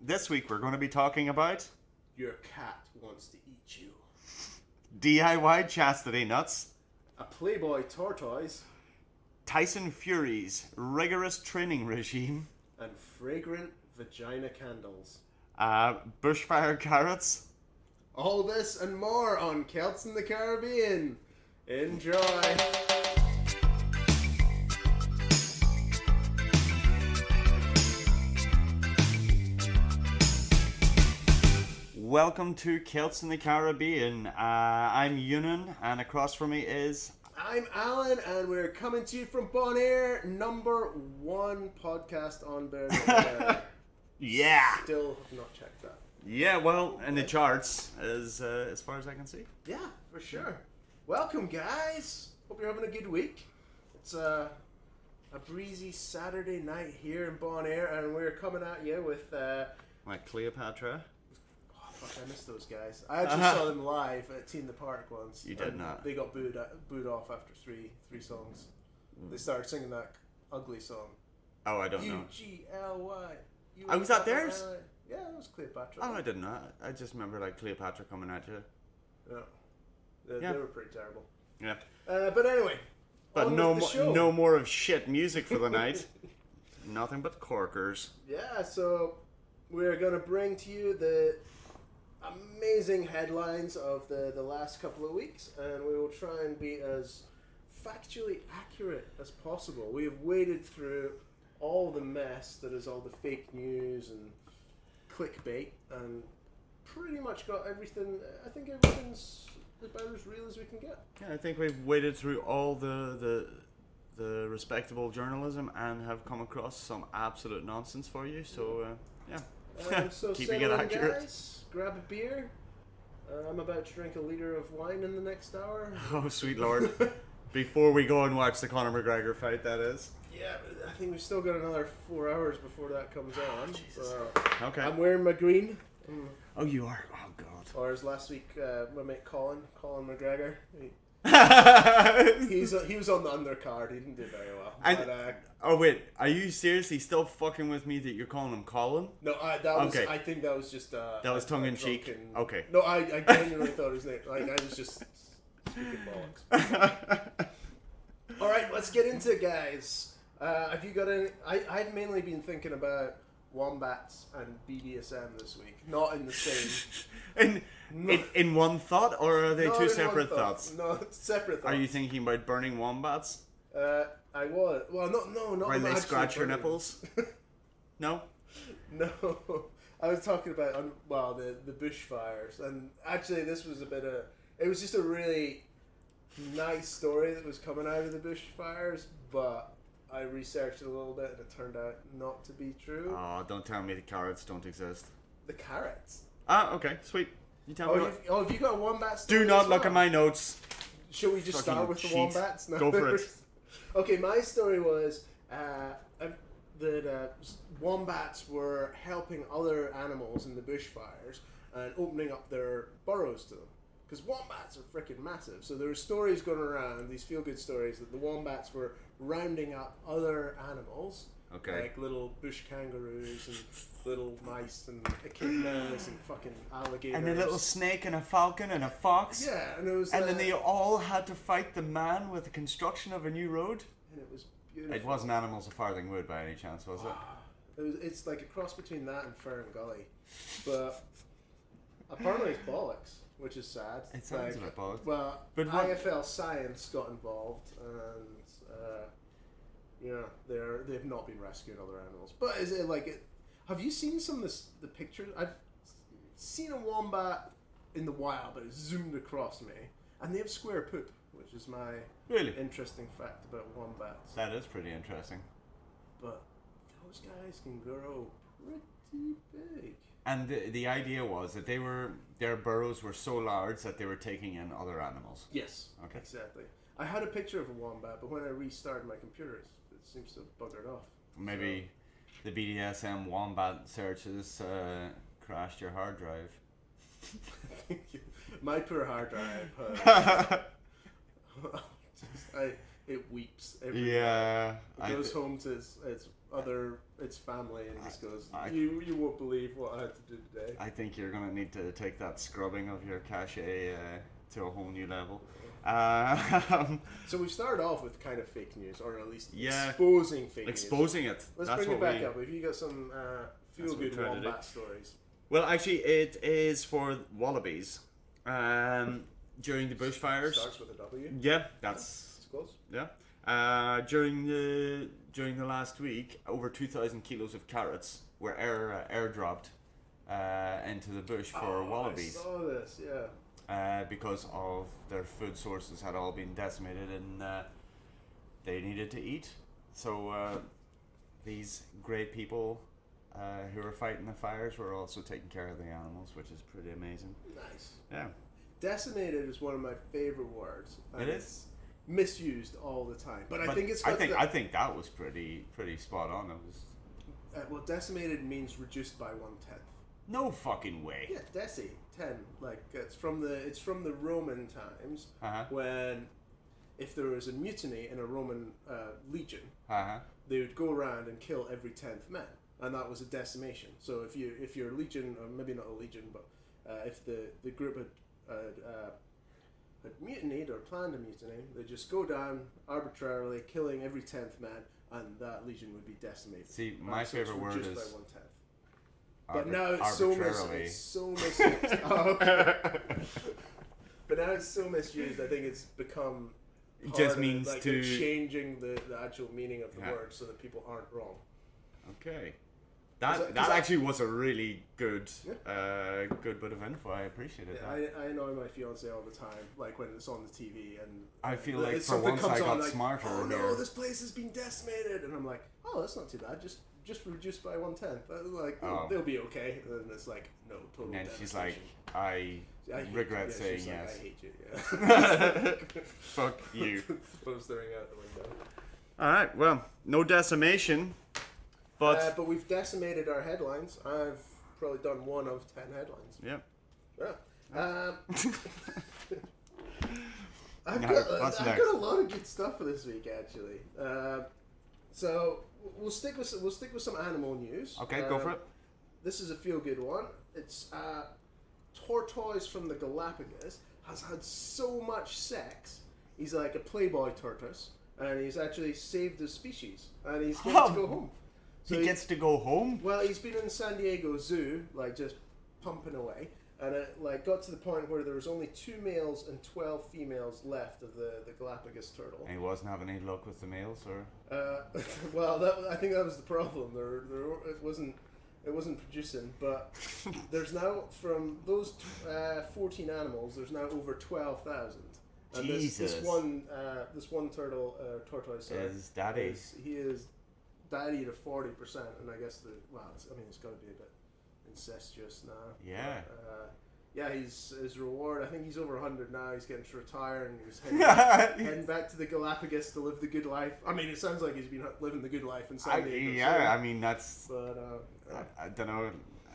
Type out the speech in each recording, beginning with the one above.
This week we're going to be talking about Your cat wants to eat you. DIY chastity nuts, A playboy tortoise. Tyson Fury's rigorous training regime, And fragrant vagina candles. bushfire carrots. All this and more on Celts in the Caribbean. Enjoy. Welcome to Celts in the Caribbean. I'm Yunan, and across from me is... I'm Alan, and we're coming to you from Bonaire, #1 podcast on Bear. Yeah! Still have not checked that. Yeah, well, in the charts, as far as I can see. Yeah, for sure. Welcome, guys. Hope you're having a good week. It's a breezy Saturday night here in Bonaire, and we're coming at you with... Like Cleopatra. Fuck, I miss those guys. I actually saw them live at Tea in the Park once. You did not. They got booed off after three songs. They started singing that ugly song. Oh, I don't know. UGLY. Oh, was that theirs? Yeah, it was Cleopatra. Oh, I did not. I just remember like Cleopatra coming at you. No. Yeah. They were pretty terrible. Yeah. But anyway. But on no, with the show. no more of shit music for the night. Nothing but corkers. Yeah, so we're going to bring to you the amazing headlines of the last couple of weeks, and we will try and be as factually accurate as possible. We have waded through all the mess that is all the fake news and clickbait, and pretty much got everything. I think everything's about as real as we can get. Yeah, I think we've waded through all the respectable journalism and have come across some absolute nonsense for you. So yeah. So Keeping settle it in, accurate. guys. Grab a beer. I'm about to drink a liter of wine in the next hour. Oh, sweet lord. Before we go and watch the Conor McGregor fight, that is. Yeah, but I think we've still got another 4 hours before that comes on. Jesus. So Okay. I'm wearing my green. Oh, you are? Oh, God. Or as last week, my mate Colin McGregor. He was on the undercard. He didn't do very well. And, But, oh, wait. Are you seriously still fucking with me that you're calling him Colin? no, Okay. I think that was just That was tongue-in-cheek? drunken- Okay. No, I genuinely thought his name. Like, I was just speaking bollocks. All right, let's get into it, guys. Have you got any? I've mainly been thinking about wombats and BDSM this week, not in the same. in one thought, or are they Not two in separate one thought. thoughts? No, separate thoughts. Are you thinking about burning wombats? I was. Well, no, not While they actually scratch your burning. nipples? No? No, I was talking about the bushfires, and actually this was it was just a really nice story that was coming out of the bushfires, but I researched it a little bit and it turned out not to be true. Oh, don't tell me the carrots don't exist. The carrots. Ah, okay, sweet. You tell me what. Have you got a wombat story Do not as look well? at my notes. Shall we just Fucking start with the cheat. wombats? No. Go for it. Okay, my story was that wombats were helping other animals in the bushfires and opening up their burrows to them. Because wombats are freaking massive. So there were stories going around, these feel-good stories, that the wombats were rounding up other animals. Okay. Like little bush kangaroos and little mice and echidnas and fucking alligators. And a little snake and a falcon and a fox. Yeah, and it was. And then they all had to fight the man with the construction of a new road. And it was beautiful. It wasn't Animals of Farthing Wood by any chance, was it? It's like a cross between that and Fern Gully, but apparently it's bollocks, which is sad. It sounds a bit bollocks. Well, But what- IFL Science got involved, and they've not been rescuing other animals. But is it like it? Have you seen some of the pictures? I've seen a wombat in the wild, but it's zoomed across me, and they have square poop, which is my Really? interesting fact about wombats. That is pretty interesting. But those guys can grow pretty big. And the idea was that their burrows were so large that they were taking in other animals. Yes, Okay. exactly. I had a picture of a wombat, but when I restarted my computer, it seems to have buggered off. Maybe the BDSM wombat searches crashed your hard drive. My poor hard drive. it weeps every night. Yeah. It goes home to its family and just goes, you won't believe what I had to do today. I think you're gonna need to take that scrubbing of your cachet to a whole new level. So we've started off with kind of fake news, or at least Yeah. exposing fake news. Exposing it. Let's That's bring it what back we- up. If you got some feel-good try to do. wombat stories. Well, actually, it is for wallabies. During the bushfires. Starts with a W. Yeah, that's It's close. yeah. During the last week, over 2,000 kilos of carrots were airdropped into the bush for wallabies. I saw this, yeah. Because of their food sources had all been decimated and they needed to eat. So these great people who were fighting the fires were also taking care of the animals, which is pretty amazing. Nice. Yeah. Decimated is one of my favorite words. It is. It's misused all the time, but I think it's. I think that was pretty spot on. It was. Well, decimated means reduced by 1/10. No fucking way. Yeah, deci 10. Like it's from the Roman times when, if there was a mutiny in a Roman legion, they would go around and kill every 10th man, and that was a decimation. So if your legion, or maybe not a legion, but if the group had mutinied or planned a mutiny, they just go down arbitrarily, killing every 10th man, and that legion would be decimated. See, my favorite word is by 1/10. But now it's arbitrarily. so misused. Oh, okay. But now it's so misused. I think it's become. It just part of, means like, to they're changing the actual meaning of the word so that people aren't wrong. Okay. 'Cause That I- actually was a really good good bit of info. I appreciated that. I annoy my fiance all the time, like when it's on the TV, and I feel like for something once comes I got on, like, smarter oh no, here. this place has been decimated, and I'm like, oh, that's not too bad. Just reduced by 1/10. Like they'll be okay. And it's like no, total. And then she's like, devastation. I hate regret you. Yeah, saying she's yes. Like, I hate you. Yeah. Fuck you. Throws the ring out the window. All right. Well, no decimation, but But we've decimated our headlines. I've probably done 1 of 10 headlines. yeah. Yeah. I've No, got what's I've next? got a lot of good stuff for this week actually. So we'll stick with some animal news. Okay, go for it. This is a feel good one. It's tortoise from the Galapagos has had so much sex. He's like a playboy tortoise, and he's actually saved his species, and he's getting to go home. So He gets to go home. Well, he's been in San Diego Zoo, like just pumping away, and it like got to the point where there was only 2 males and 12 females left of the Galapagos turtle. And he wasn't having any luck with the males, or Well, I think that was the problem. It wasn't producing, but there's now from those 14 animals, there's now over 12,000. And Jesus. this one turtle, tortoise, is daddy. he is daddy to 40%, and I guess it's got to be a bit incestuous now. Yeah. But, yeah, his reward. I think he's over 100 now. He's getting to retire, and he's heading back to the Galapagos to live the good life. I mean, it sounds like he's been living the good life in San Diego. I mean that's. But I don't know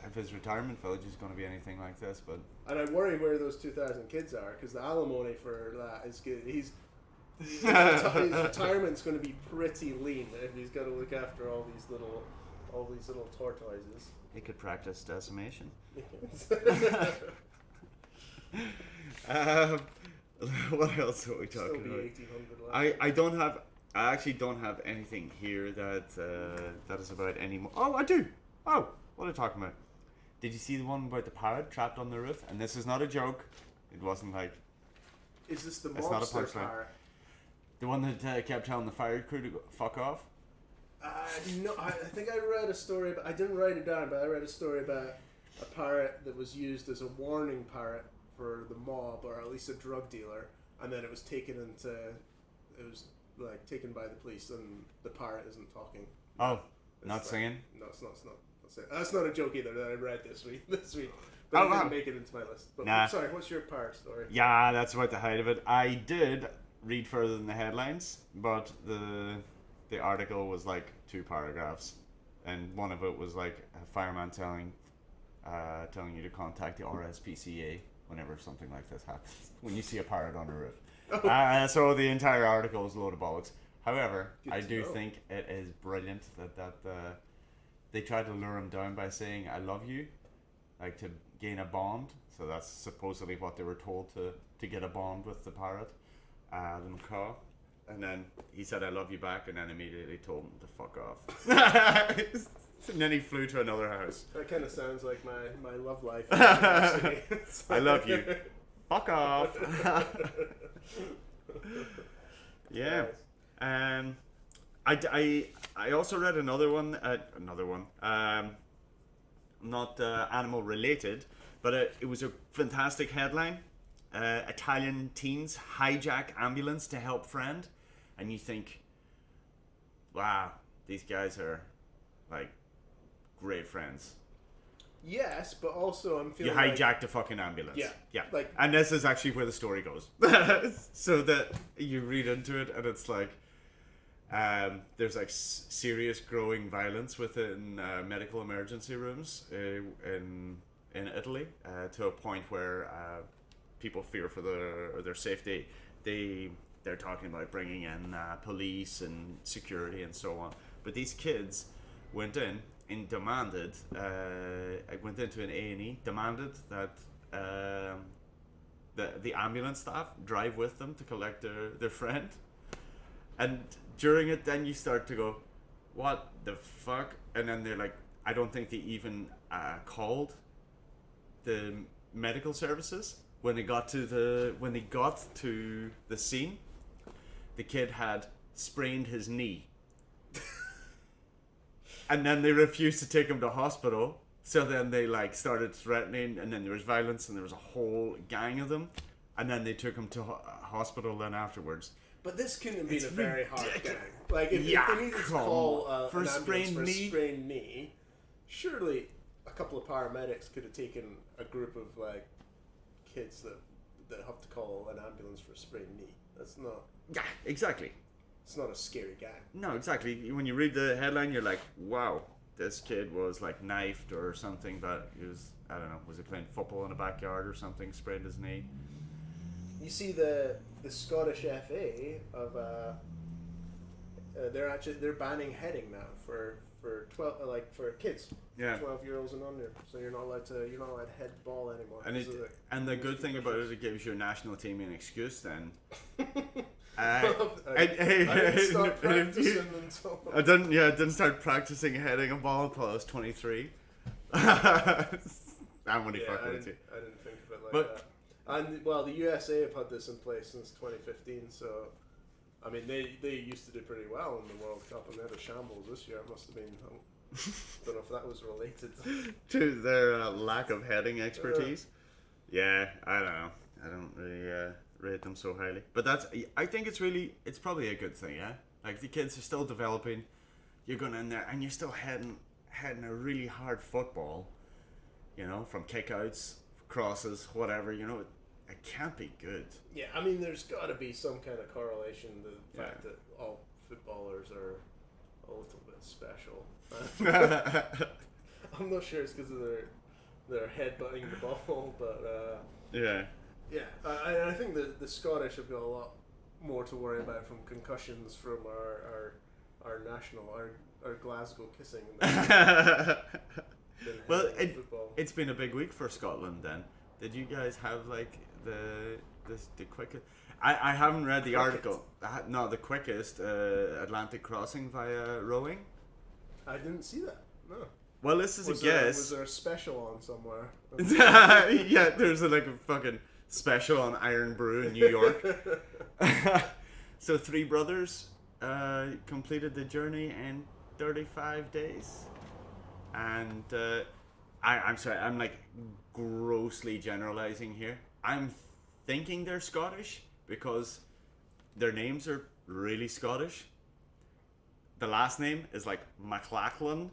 if his retirement village is going to be anything like this, but. and I worry where those 2,000 kids are, because the alimony for that is good. His retirement's going to be pretty lean if he's got to look after all these little tortoises. He could practice decimation. What else are we talking about? 1,800 I actually don't have anything here that is about any more. Oh, I do. Oh, what are you talking about? Did you see the one about the parrot trapped on the roof? And this is not a joke. It wasn't like Is this the It's not a mobster punchline. parrot? the one that kept telling the fire crew to go, fuck off. No, I think I read a story. I didn't write it down, but I read a story about a parrot that was used as a warning parrot for the mob, or at least a drug dealer, and then it was taken by the police, and the parrot isn't talking. Oh, It's not like- singing? No, it's not. That's not a joke either that I read this week. But Oh, it wow. didn't make it into my list. But Nah. sorry, what's your parrot story? Yeah, that's about the height of it. I did read further than the headlines, but the article was like 2 paragraphs, and one of it was like a fireman telling you to contact the RSPCA whenever something like this happens. When you see a parrot on a roof. So the entire article is a load of bollocks. However, Good I to do know. think it is brilliant that they tried to lure him down by saying "I love you," like to gain a bond. So that's supposedly what they were told to get a bond with the parrot, the macaw. And then he said "I love you" back, and then immediately told him to fuck off. And then he flew to another house. That kind of sounds like my love life. It's I love you. Fuck off. Yeah. I also read another one. Not animal related, but it was a fantastic headline. Italian teens hijack ambulance to help friend, and you think, wow, these guys are like great friends. Yes, but also I'm feeling You hijacked a fucking ambulance. Yeah. Like, And this is actually where the story goes. So that you read into it, and it's like, there's like serious growing violence within medical emergency rooms in Italy, to a point where people fear for their safety. They're talking about bringing in police and security and so on. But these kids went in and demanded, went into an A&E, demanded that the ambulance staff drive with them to collect their friend. And during it, then you start to go, what the fuck? And then they're like, I don't think they even called the medical services when they got to the scene. The kid had sprained his knee. And then they refused to take him to hospital. So then they like started threatening, and then there was violence, and there was a whole gang of them. And then they took him to hospital then afterwards. but this couldn't have been It's a very hard ridiculous. gang. Like, if Yeah, they needed to come call on. For an a ambulance sprained for a knee? sprained knee, surely a couple of paramedics could have taken a group of like kids that have to call an ambulance for a sprained knee. That's not. Yeah, exactly. It's not a scary gang. No, exactly. When you read the headline, you're like, wow, this kid was like knifed or something, but he was, I don't know, was he playing football in a backyard or something, sprained his knee? You see the Scottish FA of they're banning heading now for 12 for kids. Yeah. 12-year-olds and under. So you're not allowed to head ball anymore. And So and the good thing about it gives your national team an excuse then. I didn't start practicing until I didn't start practicing heading a ball until I was 23. I'm only yeah, fucking with you. I didn't think of it like But- that. And well, the USA have had this in place since 2015. So, I mean, they used to do pretty well in the World Cup, and they had a shambles this year. It must have been. Don't know if that was related. To their lack of heading expertise. Yeah, I don't know. I don't really rate them so highly. But I think it's probably a good thing, yeah? Like, the kids are still developing. You're going in there, and you're still heading a really hard football, you know, from kickouts, crosses, whatever, you know. It can't be good. Yeah, I mean, there's got to be some kind of correlation to the fact that all footballers are a little bit special. I'm not sure it's because of their headbutting the ball, but Yeah. yeah, I think the Scottish have got a lot more to worry about from concussions from our national our Glasgow kissing than Well, football. it's been a big week for Scotland then. Did you guys have like the quickest? I haven't read the article. No, the quickest Atlantic crossing via rowing. I didn't see that. No. Well, this is Was a guess. was there a special on somewhere? Yeah, there's like a fucking special on Iron Brew in New York. So 3 brothers completed the journey in 35 days. And I'm sorry, I'm like grossly generalizing here. I'm thinking they're Scottish because their names are really Scottish. The last name is like McLachlan,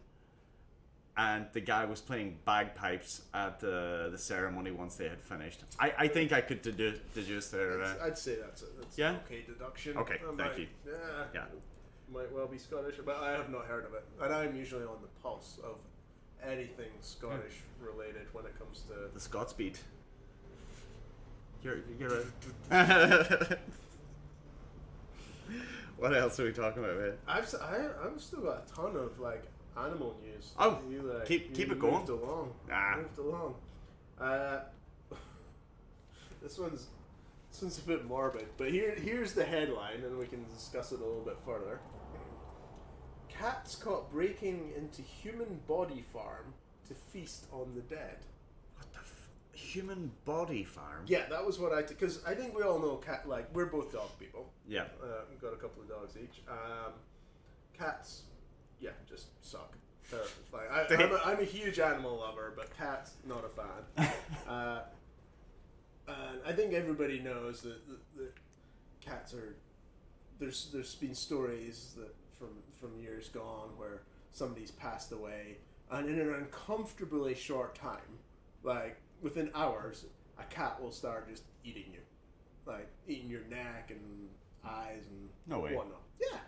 and the guy was playing bagpipes at the ceremony once they had finished. I think I could deduce their... I'd say that's Yeah? an okay deduction. Okay, thank you. Yeah. Yeah. Might well be Scottish, but I have not heard of it. And I'm usually on the pulse of anything Scottish related when it comes to... The Scots beat. You're right. What else are we talking about, man? I've still got a ton of like animal news. Oh, you, keep you it going. Moved along. Moved along. This one's a bit morbid, but here's the headline, and we can discuss it a little bit further. Cats caught breaking into human body farm to feast on the dead. What the human body farm? Yeah, that was what because I think we all know we're both dog people. Yeah. We've got a couple of dogs each. Cats, yeah, just suck. I'm a huge animal lover, but cats, not a fan. And I think everybody knows that cats are. There's been stories that from years gone where somebody's passed away, and in an uncomfortably short time, like within hours, a cat will start just eating you, like eating your neck and eyes and no way. whatnot. Yeah.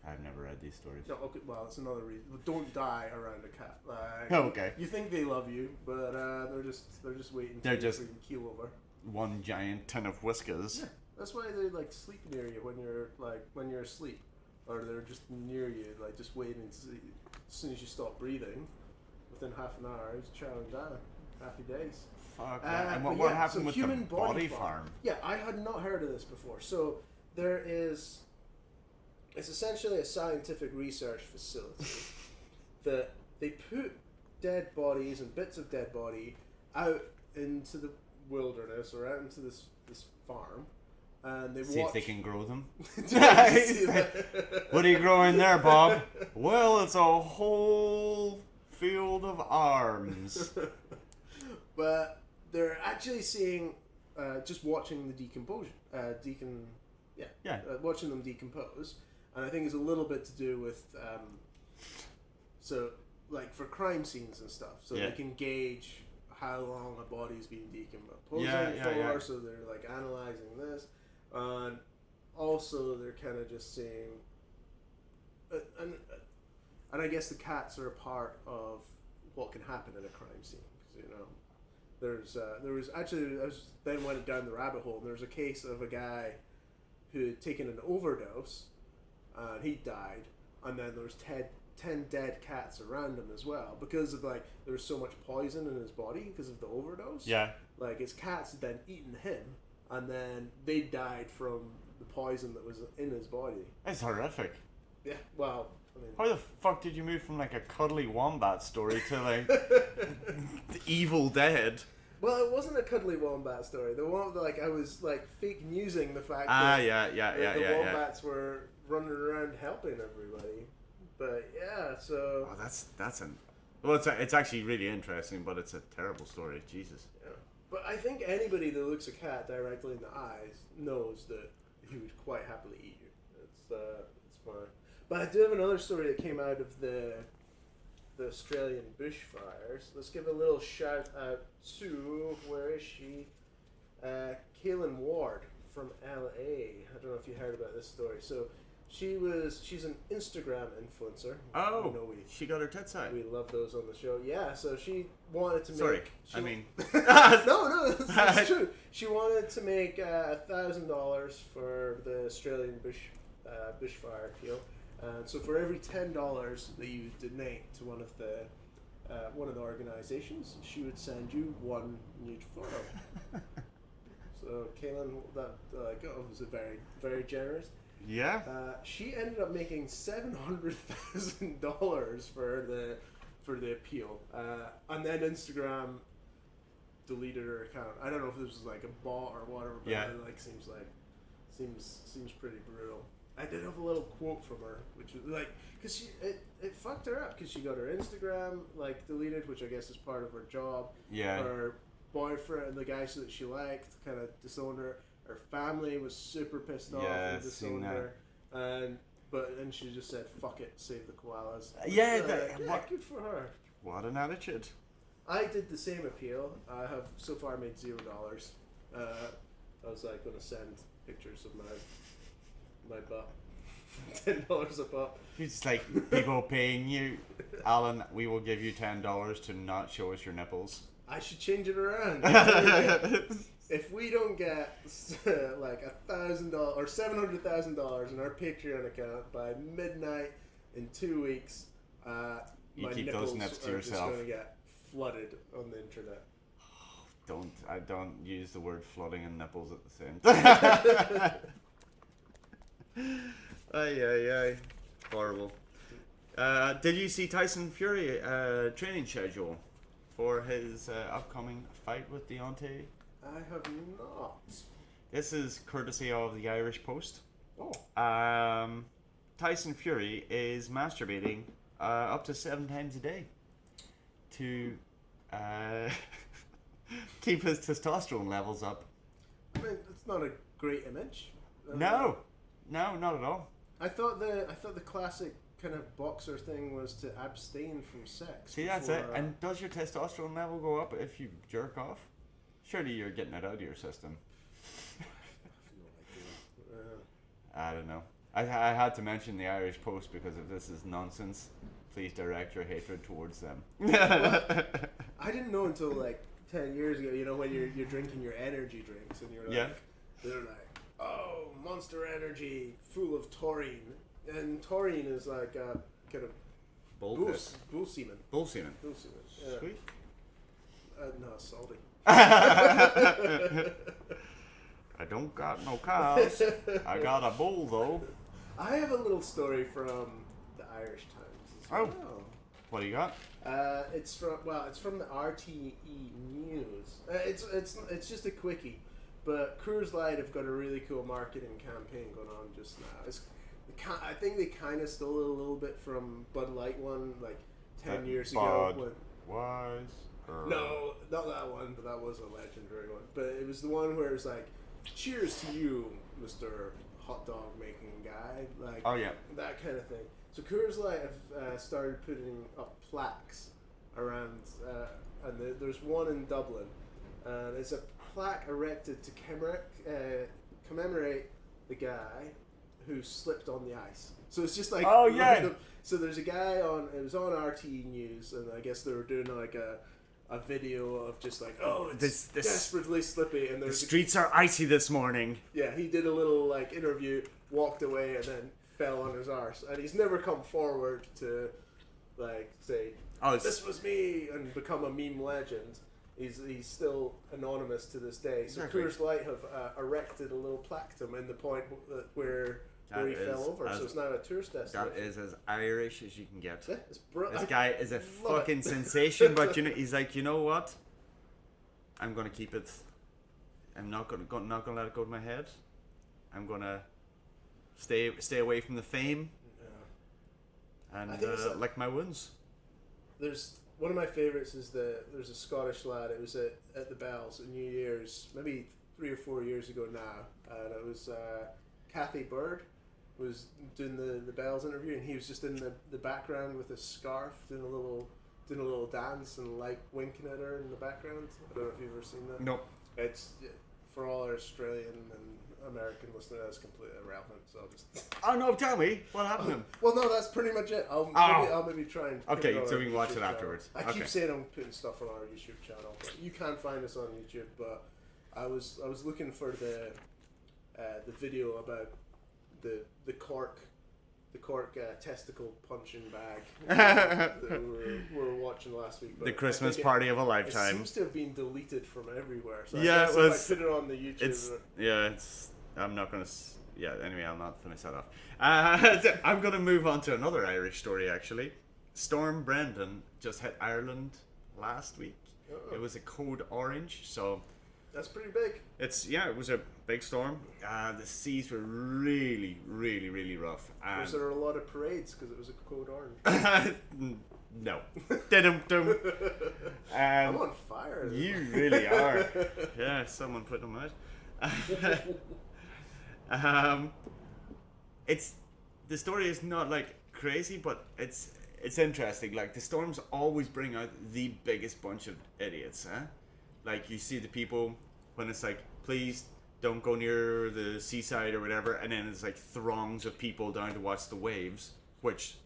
I've never read these stories. No, okay, well, it's another reason. Don't die around a cat. Like, okay. You think they love you, but they're just waiting for you to keel over. One giant tin of whiskers. Yeah, that's why they like sleep near you when you're asleep, or they're just near you, like just waiting to see. As soon as you stop breathing, within half an hour, it's chowing down. Happy days. Fuck. And what happened with the body farm? Yeah, I had not heard of this before. So it's essentially a scientific research facility that they put dead bodies and bits of dead body out into the wilderness or out into this farm, and they see if they can grow them. What are you growing there, Bob? Well, it's a whole field of arms. But they're actually seeing, just watching the decomposition, watching them decompose, and I think it's a little bit to do with, so like for crime scenes and stuff, so they can gauge how long a body's been decomposing for. So they're like analyzing this, and also they're kind of just saying, and I guess the cats are a part of what can happen in a crime scene, because there was actually, then went down the rabbit hole, and there was a case of a guy who had taken an overdose, and he died, and then there was 10 dead cats around him as well, because of like there was so much poison in his body because of the overdose. Yeah. Like his cats had then eaten him, and then they died from the poison that was in his body. That's horrific. Yeah. Well, I mean, how the fuck did you move from like a cuddly wombat story to like the Evil Dead? Well, it wasn't a cuddly wombat story. The one like I was like fake newsing the fact that the wombats were running around helping everybody. But yeah, so it's actually really interesting, but it's a terrible story. Jesus. Yeah, but I think anybody that looks a cat directly in the eyes knows that he would quite happily eat you. It's fine. But I do have another story that came out of the Australian bushfires. Let's give a little shout out to, where is she? Kaylin Ward from LA. I don't know if you heard about this story. So she's an Instagram influencer. Oh, she got her tits out. We love those on the show. Yeah, so she wanted to make... Sorry, No, that's true. She wanted to make $1,000 for the Australian bushfire appeal. So for every $10 that you donate to one of the organizations, she would send you one nude photo. So Kaylin, that was a very, very generous. Yeah. She ended up making $700,000 for the appeal, and then Instagram deleted her account. I don't know if this was like a bot or whatever, but it seems pretty brutal. I did have a little quote from her, which was like, because it fucked her up, because she got her Instagram like deleted, which I guess is part of her job. Yeah. Her boyfriend, the guy that she liked, kind of disowned her. Her family was super pissed off and disowned her, and she just said, "Fuck it, save the koalas." Good for her. What an attitude! I did the same appeal. I have so far made $0. I was like going to send pictures of my butt, $10 a pop. It's like people paying you, Alan. We will give you $10 to not show us your nipples. I should change it around. if we don't get like $1,000 or $700,000 in our Patreon account by midnight in 2 weeks, You my keep nipples those nips to are yourself. just going to get flooded on the internet. I don't use the word flooding and nipples at the same time. Ay. Horrible. Did you see Tyson Fury training schedule for his upcoming fight with Deontay? I have not. This is courtesy of the Irish Post. Oh. Tyson Fury is masturbating up to 7 times a day to keep his testosterone levels up. I mean, it's not a great image. No, not at all. I thought the classic kind of boxer thing was to abstain from sex. See, that's it. And does your testosterone level go up if you jerk off? Surely you're getting it out of your system. I don't know. I had to mention the Irish Post because if this is nonsense, please direct your hatred towards them. Well, I didn't know until like 10 years ago, you know, when you're drinking your energy drinks and you're like, they're like, oh, Monster Energy, full of taurine. And taurine is like a kind of bull semen. Bull semen. Yeah. Sweet. No, salty. I don't got no cows. I got a bull though. I have a little story from the Irish Times as well. What do you got? It's from the RTE News. It's just a quickie, but Coors Light have got a really cool marketing campaign going on just now. I think they kind of stole it a little bit from Bud Light one like 10 years ago. No, not that one, but that was a legendary one. But it was the one where it's like, cheers to you, Mr. Hot Dog making guy. Like, oh yeah, that kind of thing. So Coors Light have started putting up plaques around, and there's one in Dublin, and it's a plaque erected to commemorate the guy who slipped on the ice. So it's just like, oh yeah. So there's a guy it was on RTE News, and I guess they were doing like a video of just like, oh, it's desperately slippy, and the streets are icy this morning. Yeah, he did a little like interview, walked away, and then fell on his arse, and he's never come forward to like say, this was me, and become a meme legend. He's still anonymous to this day. So exactly. Coors Light have erected a little plaque to him in the point where he fell over, so it's now a tourist destination. That is as Irish as you can get. Yeah, this guy is a fucking sensation, but he's like, you know what? I'm gonna keep it. I'm not gonna let it go to my head. I'm gonna stay away from the fame. Yeah. And lick my wounds. There's one of my favorites is there's a Scottish lad. It was at the Bells at New Year's, maybe 3 or 4 years ago now, and it was Kathy Bird was doing the Bells interview, and he was just in the background with a scarf doing a little dance and like winking at her in the background. I don't know if you've ever seen that. Nope. It's for all our Australian and American listeners, that's completely irrelevant. So I'll just. Oh no! Tell me what happened to him. Well, no, that's pretty much it. I'll maybe try and. Okay, so we can watch it afterwards. I keep saying I'm putting stuff on our YouTube channel, but you can't find us on YouTube. But I was looking for the video about the cork testicle punching bag that we were watching last week. But the Christmas party of a lifetime. It seems to have been deleted from everywhere. So yeah, I guess if I put it on the YouTube. I'm not gonna. Yeah. Anyway, I'll not finish that off. I'm gonna move on to another Irish story. Actually, Storm Brendan just hit Ireland last week. Oh. It was a code orange, so. That's pretty big. It was a big storm. The seas were really, really, really rough. Was there a lot of parades because it was a code orange? No. I'm on fire. You really are. Yeah, someone put them out. The story is not like crazy, but it's interesting. Like the storms always bring out the biggest bunch of idiots, huh? Like you see the people when it's like, please don't go near the seaside or whatever, and then it's like throngs of people down to watch the waves, which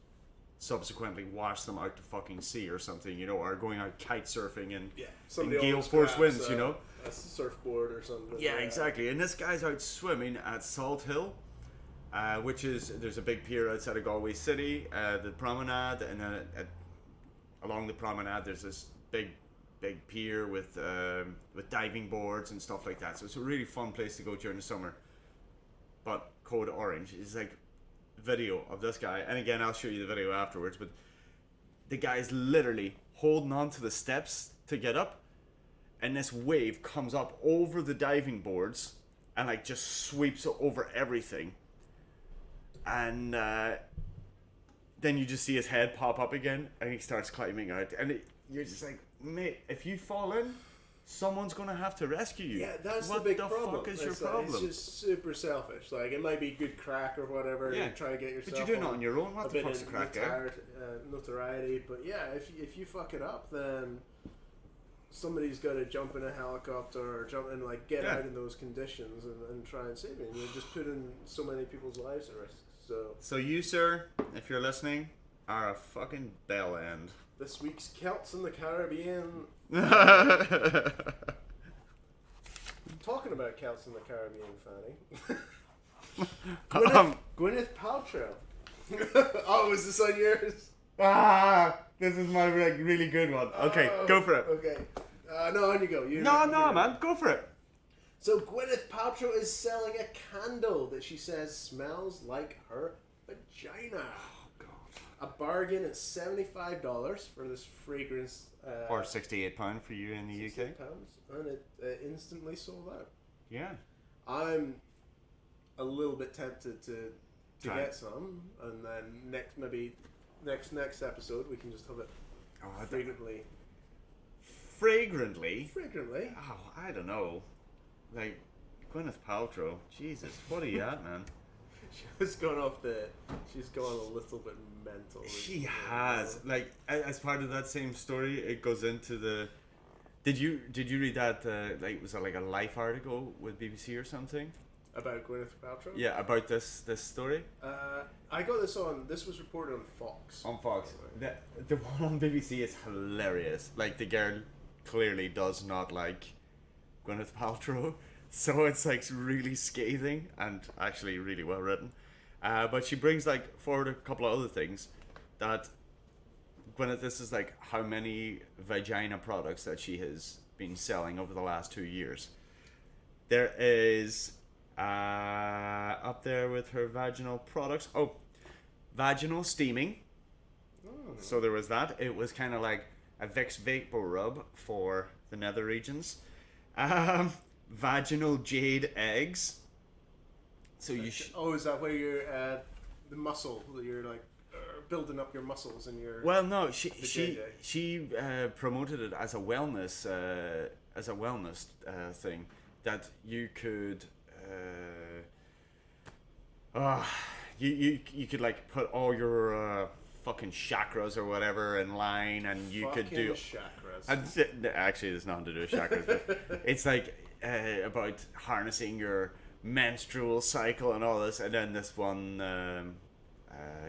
subsequently wash them out to fucking sea or something, you know, or going out kite surfing in Somebody gale always force grabs winds, you know. a surfboard or something. Yeah, exactly. And this guy's out swimming at Salt Hill, which is, there's a big pier outside of Galway City, the promenade, and then along the promenade there's this big pier with diving boards and stuff like that. So it's a really fun place to go during the summer. But Code Orange is like video of this guy, and again I'll show you the video afterwards, but the guy's literally holding on to the steps to get up, and this wave comes up over the diving boards and like just sweeps over everything, and then you just see his head pop up again and he starts climbing out, and you're just like, mate, if you fall in, someone's gonna have to rescue you. Yeah, that's what the big the problem. fuck is your problem? It's just super selfish. Like, it might be good crack or whatever. Yeah. You try to get yourself. But you're doing it on your own. a What the bit fuck's the of crack there? notoriety. But yeah, if you fuck it up, then somebody's got to jump in a helicopter or jump in, like, get out in those conditions and try and save you. And you're just putting so many people's lives at risk. So you, sir, if you're listening, are a fucking bell end. This week's Celts in the Caribbean. Talking about Celts in the Caribbean, Fanny. Gwyneth Paltrow. Oh, was this on yours? This is my really good one. Okay, go for it. Okay. No, on you go. No, man, go for it. So Gwyneth Paltrow is selling a candle that she says smells like her vagina. Oh, God. A bargain at $75 for this fragrance. Or £68 for you in the UK. £68, and it instantly sold out. Yeah. I'm a little bit tempted to Try get it. some, and then next episode we can just have it fragrantly. Fragrantly? Fragrantly. Oh, I don't know. Like, Gwyneth Paltrow. Jesus, what are you at, man? She's gone a little bit mental. She has. Like, as part of that same story, it goes into the... Did you read that, was it like a Life article with BBC or something? About Gwyneth Paltrow? Yeah, about this story? I got this was reported on Fox. On Fox. The one on BBC is hilarious. Like, the girl clearly does not like Gwyneth Paltrow. So it's like really scathing and actually really well written. But she brings like forward a couple of other things that Gwyneth, this is like how many vagina products that she has been selling over the last 2 years. There is up there with her vaginal products. Oh, vaginal steaming. So there was that. It was kind of like a Vicks Vapor Rub for the nether regions. Vaginal jade eggs. So you is that where you're the muscle that you're like building up your muscles in your... Well, no, she promoted it as a wellness thing that you could you could like put all your fucking chakras or whatever in line, and you could do chakras. And actually, there's nothing to do with chakras, but it's like about harnessing your menstrual cycle and all this. And then this one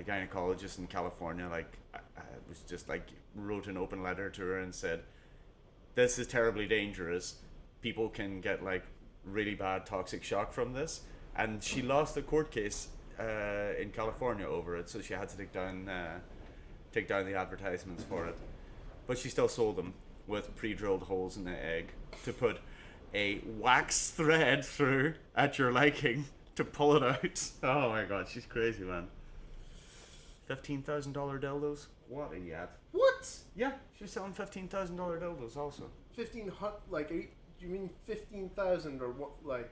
gynecologist in California was just like wrote an open letter to her and said, this is terribly dangerous, people can get like really bad toxic shock from this. And she lost a court case in California over it, so she had to take down the advertisements for it, but she still sold them with pre-drilled holes in the egg to put a wax thread through at your liking to pull it out. Oh my god, she's crazy, man. $15,000 dildos? What a yet. What? Yeah, she's selling $15,000 dildos also. 15 like, do you mean 15,000 or what, like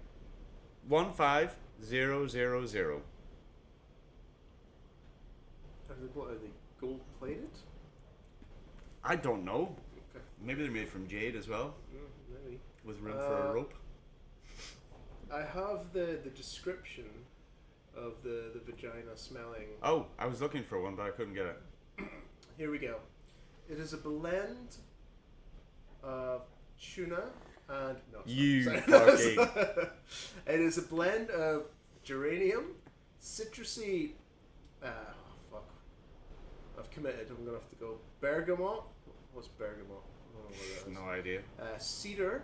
15000. What are they, gold plated? I don't know. Okay. Maybe they're made from jade as well, Maybe. with room for a rope. I have the description of the vagina smelling. Oh, I was looking for one, but I couldn't get it. Here we go. It is a blend of tuna and... No, You sorry. fucking... It is a blend of geranium, citrusy... I've committed. I'm gonna have to go bergamot. What's bergamot? I don't know what that is. No idea. Cedar.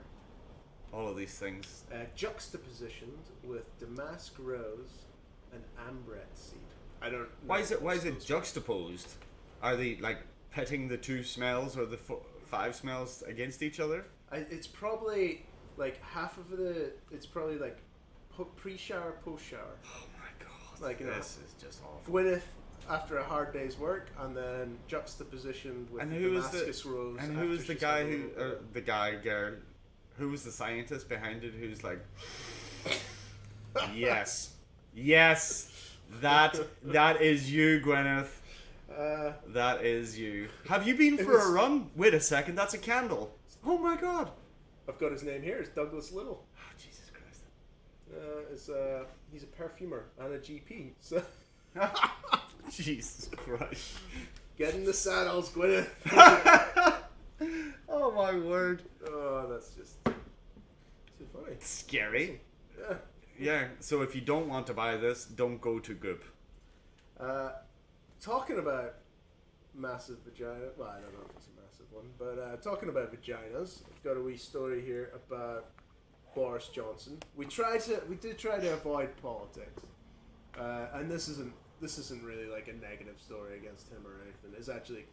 All of these things. Juxtapositioned with damask rose and ambret seed. I don't know. Why is it juxtaposed? Are they like pitting the two smells or the five smells against each other? It's probably like half of the. It's probably like pre-shower, post-shower. Oh my god! Like, you know, this is just awful. Gwyneth after a hard day's work, and then juxtapositioned with Damascus rose. And who was the guy girl? Who was the scientist behind it? Who's like, yes, that is you, Gwyneth. That is you. Have you been for a run? Wait a second, that's a candle. Oh my god. I've got his name here. It's Douglas Little. Oh, Jesus Christ. He's a perfumer and a GP. So Jesus Christ. Get in the saddles, Gwyneth. Oh my word. Oh, that's just too funny. It's scary. Yeah. Yeah, so if you don't want to buy this, don't go to Goop. Talking about massive vagina. Well, I don't know if it's a massive one, but talking about vaginas, I've got a wee story here about Boris Johnson. We did try to avoid politics, and this isn't really like a negative story against him or anything. It's actually,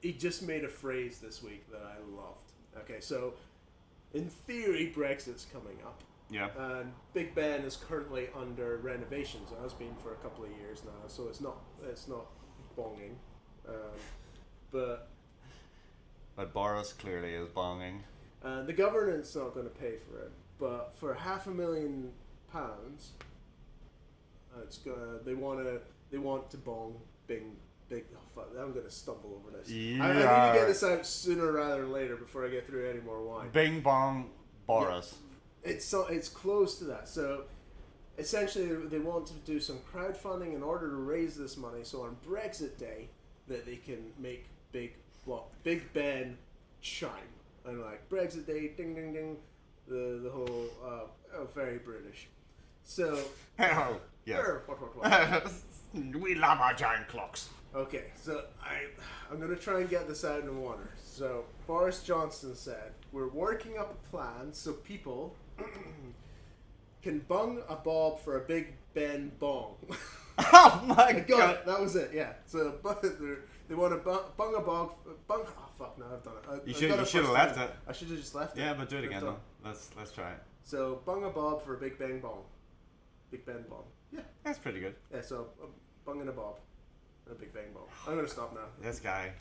he just made a phrase this week that I loved. Okay, so in theory, Brexit's coming up. Yeah. And Big Ben is currently under renovations. It has been for a couple of years now, so it's not bonging. But Boris clearly is bonging. the government's not going to pay for it. But for £500,000, they want to bong big. Oh fuck! I'm going to stumble over this. I need to get this out sooner rather than later before I get through any more wine. Bing bong Boris. Yeah. It's close to that. So essentially, they want to do some crowdfunding in order to raise this money. So on Brexit Day, that they can make Big Ben chime, and like Brexit Day, ding ding ding, the whole very British. So Oh yeah. What? We love our giant clocks. Okay, so I'm gonna try and get this out in water. So Boris Johnson said we're working up a plan so people can bung a bob for a Big Ben bong. Oh my god! Got it. That was it. Yeah. So they want to bung a bob. Oh fuck! No, I've done it. You should have left it. I should have just left it. Yeah, but do it again though. Let's try it. So bung a bob for a Big Ben bong. Big Ben bong. Yeah. That's pretty good. Yeah. So bunging a bob and a Big Bang bong. I'm gonna stop now. This guy.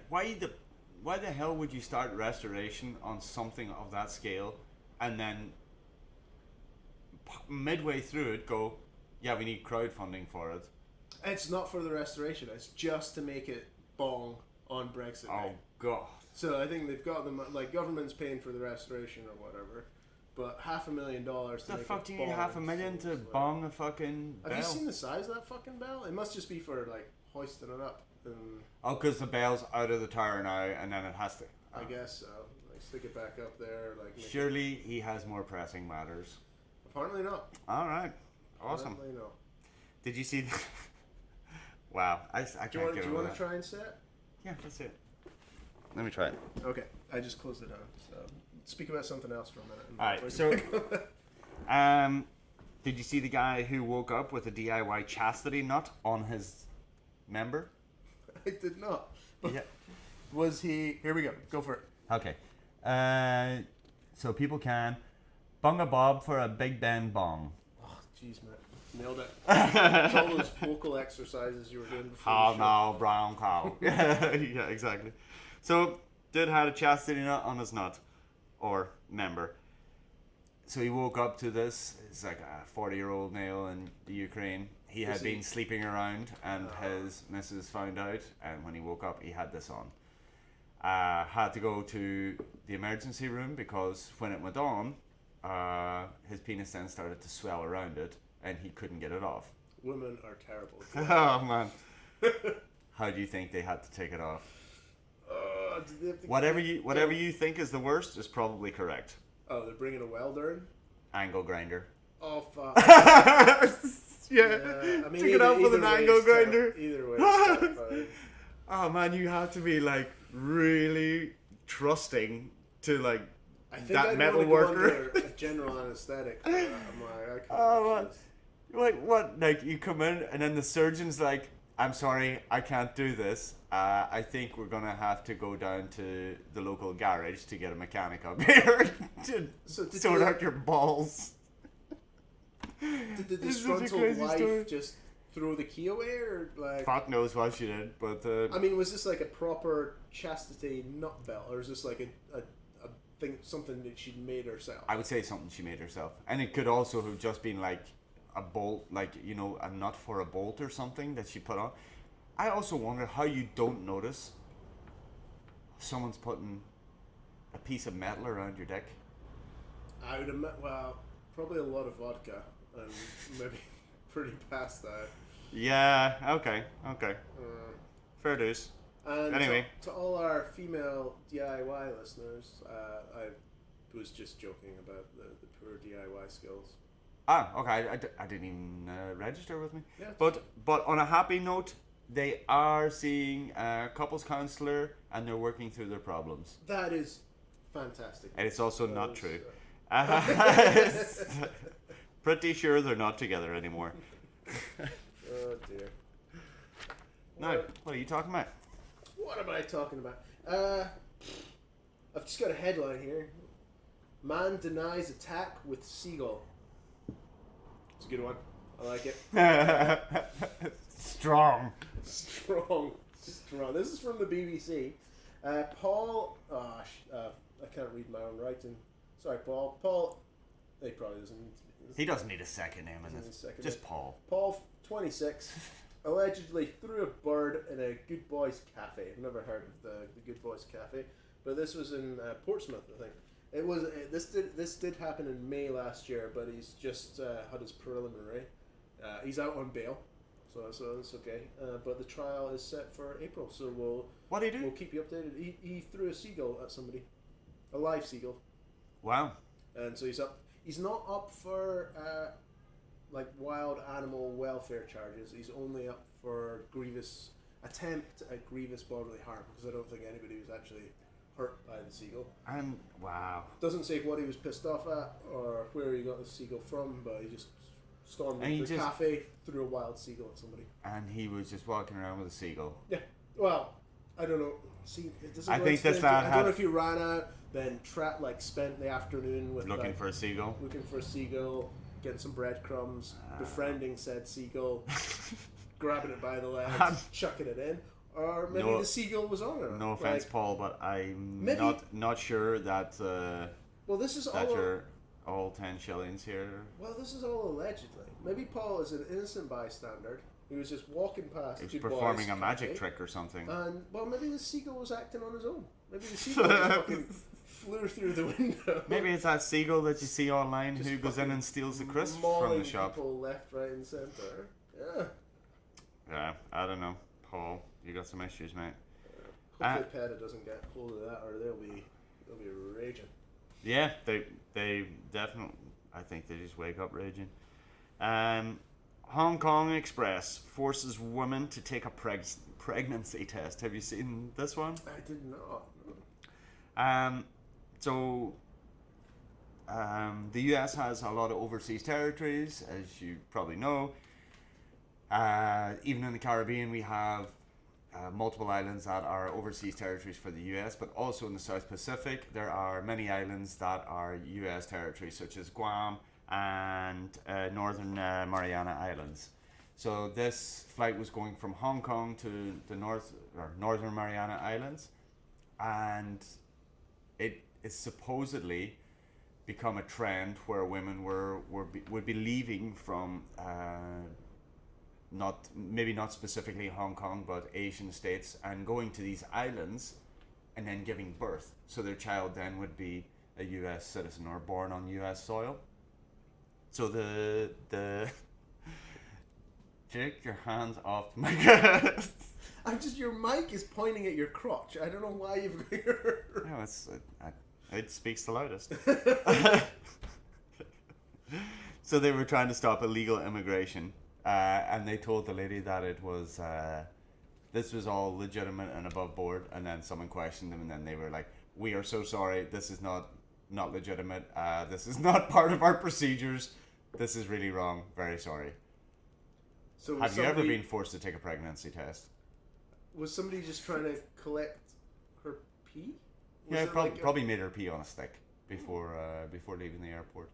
Why the hell would you start restoration on something of that scale, and then midway through it go, yeah, we need crowdfunding for it? It's not for the restoration. It's just to make it bong on Brexit Day. Oh god. So I think they've got them, like, government's paying for the restoration or whatever, but $500,000 to The make fuck it do you need bong $500,000 to like- bong a fucking bell? Have you seen the size of that fucking bell? It must just be for like hoisting it up. And Oh, because the bell's out of the tower now, and then it has to. I guess so. Like stick it back up there. Like make Surely he has more pressing matters. Apparently not. All right, awesome. Apparently no. Did you see? Wow, I can't Do you get over want that. to try and set? Yeah, that's it. Let me try it. Okay, I just closed it down. So speak about something else for a minute. All right, so did you see the guy who woke up with a DIY chastity nut on his member? I did not. But Yeah. was he? Here we go. Go for it. Okay. So people can bung a bob for a Big Ben bong. Oh, jeez, man. Nailed it. It's all those vocal exercises you were doing before. Oh the show. no, brown cow. Yeah, exactly. So, dude had a chastity nut on his nut, or member. So he woke up to this. It's like a 40-year-old male in the Ukraine. He had been sleeping around, and his missus found out. And when he woke up, he had this on. Had to go to the emergency room because when it went on, his penis then started to swell around it, and he couldn't get it off. Women are terrible. Oh man! How do you think they had to take it off? Did they have to Whatever you think is the worst is probably correct. Oh, they're bringing a welder in? Angle grinder. Oh, fuck. Yeah. I mean, Took it out with an angle grinder. Either way, it's terrifying. Oh man, you have to be like really trusting to like I think that I'd metal want to go worker. under a general anesthetic. I'm like, I can't Oh watch man. this. Like what? Like you come in and then the surgeon's like, "I'm sorry, I can't do this. I think we're gonna have to go down to the local garage to get a mechanic up here to sort out your balls." Did the This is such a disgruntled crazy wife story. just throw the key away, or like? Fuck knows what she did, but I mean, was this like a proper chastity nut belt, or is this like a thing, something that she'd made herself? I would say something she made herself, and it could also have just been like a bolt, like a nut for a bolt or something that she put on. I also wonder how you don't notice someone's putting a piece of metal around your dick. I would admit, well, probably a lot of vodka, and maybe pretty past that. Yeah. Okay. Fair dues. And Anyway. to all our female DIY listeners, I was just joking about the poor DIY skills. Ah, okay. I didn't even register with me. Yeah. But on a happy note, they are seeing a couples counselor and they're working through their problems. That is fantastic. And it's also not Because, true. Pretty sure they're not together anymore. Oh dear. Now, what are you talking about? What am I talking about? I've just got a headline here. Man denies attack with seagull. It's a good one. I like it. Strong. Strong. This is from the BBC. Paul. I can't read my own writing. Sorry, Paul. He probably doesn't need to. He doesn't need a second name in this. Just Paul. Paul, 26, allegedly threw a bird in a Good Boys Cafe. I've never heard of the Good Boys Cafe, but this was in Portsmouth, I think. It was this did happen in May last year, but he's just had his preliminary. He's out on bail, so it's okay. But the trial is set for April, so What did he do? we'll keep you updated. He threw a seagull at somebody, a live seagull, Wow. and so he's up. He's not up for like wild animal welfare charges. He's only up for attempt at grievous bodily harm, because I don't think anybody was actually hurt by the seagull. And wow. Doesn't say what he was pissed off at or where he got the seagull from, but he just stormed And he into the just- cafe, threw a wild seagull at somebody. And he was just walking around with a seagull. Yeah. Well, I don't know. See, it doesn't. I go think into this the- lad I had- don't know if he ran out, then spent the afternoon with Looking for a seagull. looking for a seagull, getting some breadcrumbs, befriending said seagull, grabbing it by the legs, chucking it in, or maybe No- the seagull was on it. No offense, Like, Paul, but I'm maybe- not sure that well, this is that all. you're all 10 shillings here. Well, this is all allegedly. Maybe Paul is an innocent bystander. He was just walking past. He was Good performing Boys a magic Cafe, trick or something. And well, maybe the seagull was acting on his own. Maybe the seagull just fucking flew through the window. Maybe it's that seagull that you see online Just who goes in fucking and steals the crisps from mauling the shop. people left, right, and centre. Yeah. Yeah, I don't know. Paul, you got some issues, mate. Hopefully, PETA doesn't get hold of that, or they'll be raging. Yeah, they definitely. I think they just wake up raging. Hong Kong Express forces women to take a pregnancy test. Have you seen this one? I did not. The US has a lot of overseas territories, as you probably know. Even in the Caribbean, we have multiple islands that are overseas territories for the US, but also in the South Pacific, there are many islands that are US territories, such as Guam and Northern Mariana Islands. So this flight was going from Hong Kong to the Northern Mariana Islands, and it is supposedly become a trend where women would be leaving from maybe not specifically Hong Kong, but Asian states, and going to these islands and then giving birth. So their child then would be a US citizen or born on US soil. So the Jake, your hands off my god. Your mic is pointing at your crotch. I don't know why you've got your. No, it speaks the loudest. So they were trying to stop illegal immigration and they told the lady that it was this was all legitimate and above board, and then someone questioned them, and then they were like, "We are so sorry. This is not legitimate. This is not part of our procedures. This is really wrong. Very sorry." So have you ever been forced to take a pregnancy test? Was somebody just trying to collect her pee? Yeah, probably made her pee on a stick before leaving the airport.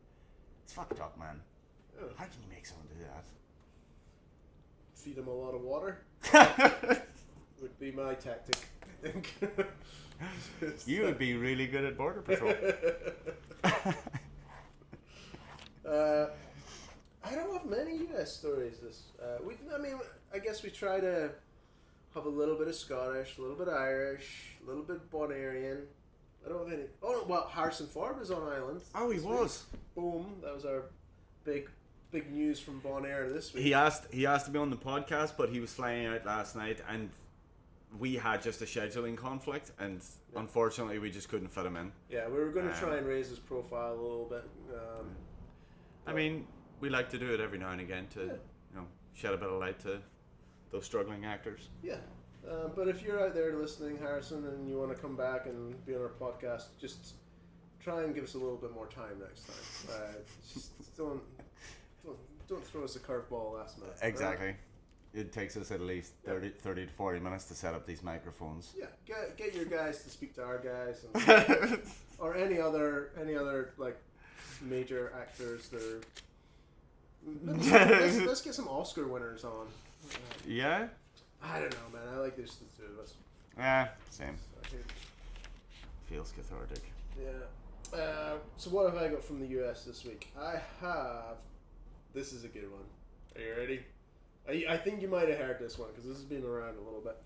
It's fucked up, man. Oh. How can you make someone do that? Feed them a lot of water would be my tactic, I think. You would be really good at border patrol. I don't have many US stories. I guess we try to have a little bit of Scottish, a little bit of Irish, a little bit Bonairean. I don't have any. Oh, no, well, Harrison Ford was on Ireland. Oh, he was. Boom! That was our big news from Bonaire this week. He asked to be on the podcast, but he was flying out last night, and we had just a scheduling conflict, and unfortunately, we just couldn't fit him in. Yeah, we were going to try and raise his profile a little bit. I mean, we like to do it every now and again to, shed a bit of light to those struggling actors. Yeah. But if you're out there listening, Harrison, and you want to come back and be on our podcast, just try and give us a little bit more time next time. Just don't throw us a curveball last minute. Exactly. Right? It takes us at least 30 to 40 minutes to set up these microphones. Yeah, get your guys to speak to our guys, and, or any other like major actors that are. Let's get some Oscar winners on. Yeah. I don't know, man. I like this the two of us. Yeah, same. Feels cathartic. Yeah. So what have I got from the US this week? I have. This is a good one. Are you ready? I think you might have heard this one because this has been around a little bit.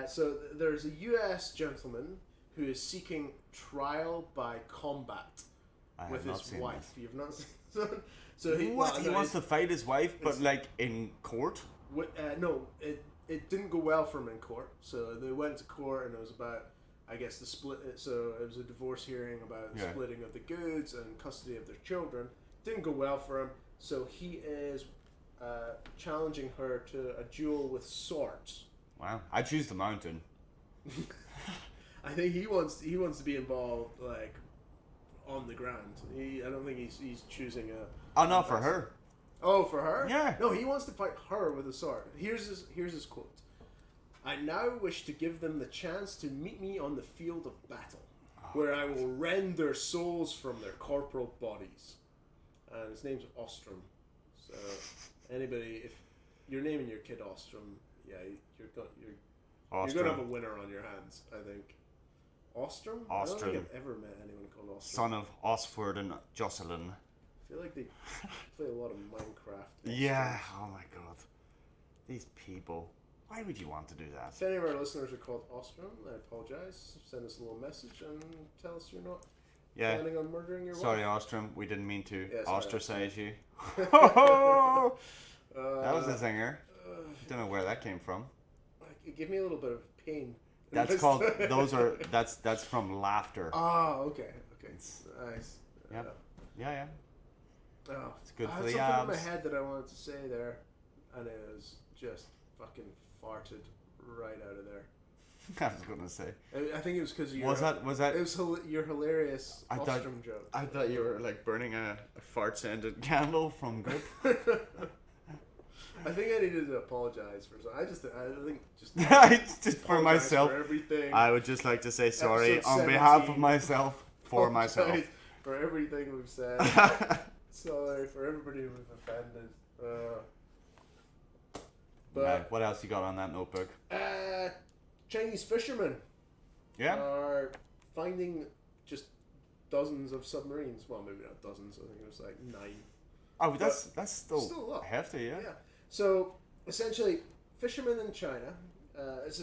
So there's a US gentleman who is seeking trial by combat with his wife. This. You've not seen this? So he wants to fight his wife, but like in court? No, it didn't go well for him in court. So they went to court, and it was about, I guess, the split. So it was a divorce hearing about the splitting of the goods and custody of their children. Didn't go well for him. So he is challenging her to a duel with swords. Wow, I choose the mountain. I think he wants to be involved, like, on the ground. I don't think he's choosing a. Oh, not for her. Oh, for her? Yeah. No, he wants to fight her with a sword. Here's his quote. "I now wish to give them the chance to meet me on the field of battle, where I will rend their souls from their corporal bodies." And his name's Ostrom. So anybody, if you're naming your kid Ostrom, yeah, you're gonna have a winner on your hands, I think. Ostrom? I don't think I've ever met anyone called Ostrom. Son of Osford and Jocelyn. I feel like they play a lot of Minecraft. Yeah, oh my god. These people. Why would you want to do that? If any of our listeners are called Ostrom, I apologize. Send us a little message and tell us you're not planning on murdering your wife. Sorry, Ostrom. We didn't mean to ostracize you. That was a zinger. Don't know where that came from. It gave me a little bit of pain. That's that's from laughter. Oh, okay. Nice. Yep. Yeah. Oh, it's good for the abs. I had something in my head that I wanted to say there, and it was just fucking farted right out of there. I was gonna say. I think it was because you. Was that? It was your hilarious Ostrom joke. I thought you were like burning a fart-scented candle from grip. I think I needed to apologize for something. I think just for myself. For everything. I would just like to say sorry on behalf of myself. For myself. For everything we've said. Sorry for everybody we've offended. But what else you got on that notebook? Chinese fishermen are finding just dozens of submarines. Well, maybe not dozens. I think it was like 9. Oh, that's still a lot. Hefty, yeah. So essentially, fishermen in China, it's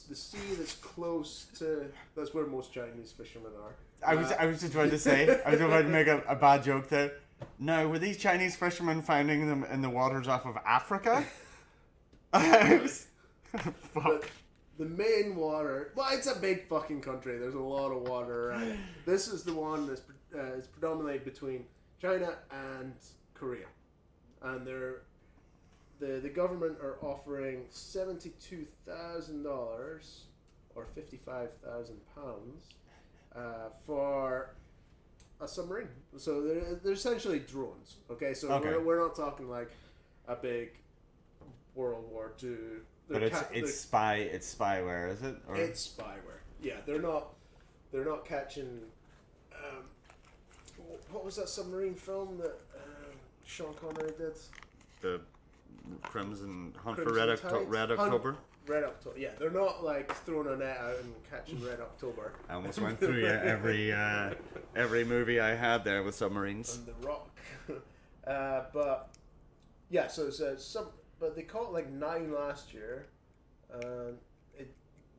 the sea that's close to. That's where most Chinese fishermen are. I was just trying to say. I was about to make a bad joke there. No, were these Chinese fishermen finding them in the waters off of Africa? Fuck. The main water. Well, it's a big fucking country. There's a lot of water around it. This is the one that's it's predominantly between China and Korea. and the government are offering $72,000 or £55,000 for a submarine. So they're essentially drones. Okay, so we're not talking like a big World War II. But it's spyware, is it? Or? It's spyware. Yeah, they're not catching. What was that submarine film that Sean Connery did? The Crimson Hunt for Red October. Red October. Yeah, they're not like throwing a net out and catching Red October. I almost went through every movie I had there with submarines. And The Rock. But yeah, so it's but they caught like 9 last year.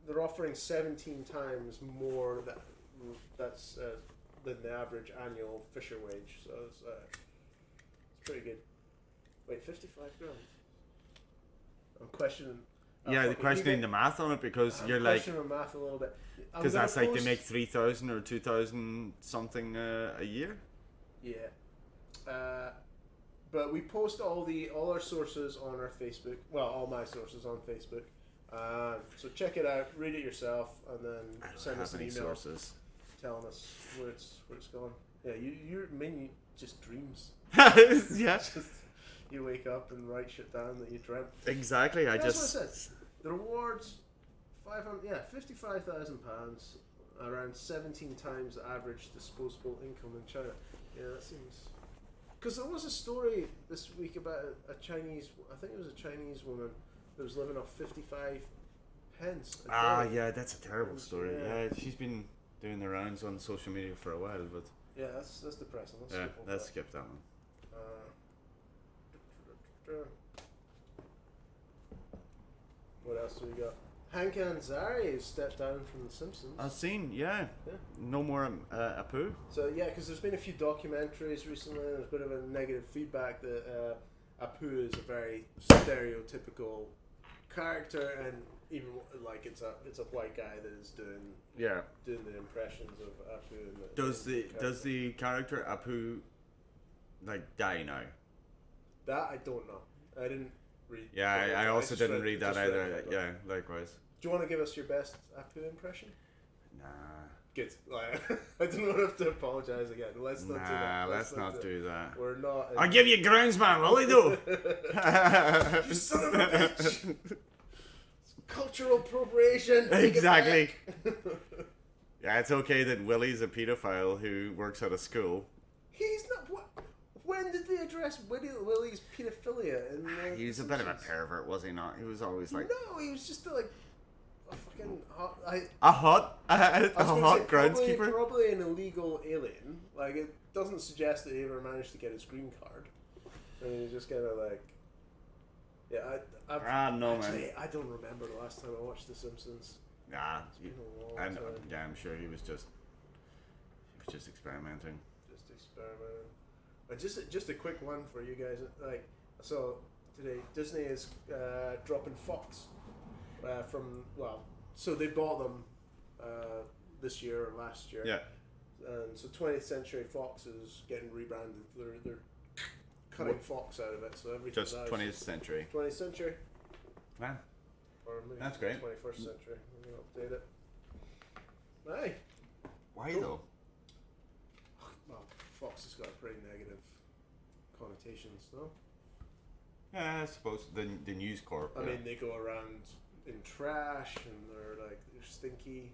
They're offering 17 times more that's than the average annual fisher wage. So it's pretty good. Wait, 55 grand. I'm questioning. They're questioning the math on it because you're like. Questioning the math a little bit. Because that's like they make 3,000 or 2,000 something a year. Yeah. But we post all our sources on our Facebook. Well, all my sources on Facebook. So check it out, read it yourself, and then send us an email sources. telling us where it's going. Yeah, you just dreams. Yeah. You wake up and write shit down that you dreamt. Exactly. That's what it says. The rewards, £55,000, around 17 times the average disposable income in China. Yeah, that seems. Because there was a story this week about a Chinese. I think it was a Chinese woman that was living off 55 pence. Yeah, that's a terrible story. Yeah, she's been doing the rounds on social media for a while, but. Yeah, that's depressing. Let's skip that one. What else do we got? Hank Azaria has stepped down from The Simpsons. I've seen, yeah. No more Apu. So yeah, because there's been a few documentaries recently, and there's a bit of a negative feedback that Apu is a very stereotypical character, and even like it's a white guy that is doing the impressions of Apu. Does the character Apu like die now? That I don't know. I didn't read. Yeah, I also didn't read that either. Yeah, likewise. Do you want to give us your best Apu impression? Nah. Good. I don't have to apologise again. Let's not do that. Let's not do that. We're not. I'll give you groundsman, will he though? You son of a bitch! Cultural appropriation. Exactly. Yeah, it's okay that Willie's a paedophile who works at a school. He's not. What? When did they address Willie's paedophilia? He was a bit of a pervert, was he not? He was always like. No, he was just like a fucking hot. A hot groundskeeper. Probably an illegal alien. Like it doesn't suggest that he ever managed to get his green card. I mean, he's just kind of like. Yeah, no, actually, man. I don't remember the last time I watched The Simpsons. Nah, it's been a long time. Yeah, I'm sure he was just experimenting. Just experimenting. Just a quick one for you guys. Like, so today Disney is dropping Fox so they bought them this year or last year. Yeah. And so 20th Century Fox is getting rebranded. They're cutting Fox out of it, so everything. Just 20th Century. 20th Century. Man. Or maybe that's great. 21st Century. I'm gonna update it. Aye. Why cool. though? Well, Fox has got pretty negative connotations, no? Yeah, I suppose the News Corp. I mean, they go around in trash and they're stinky.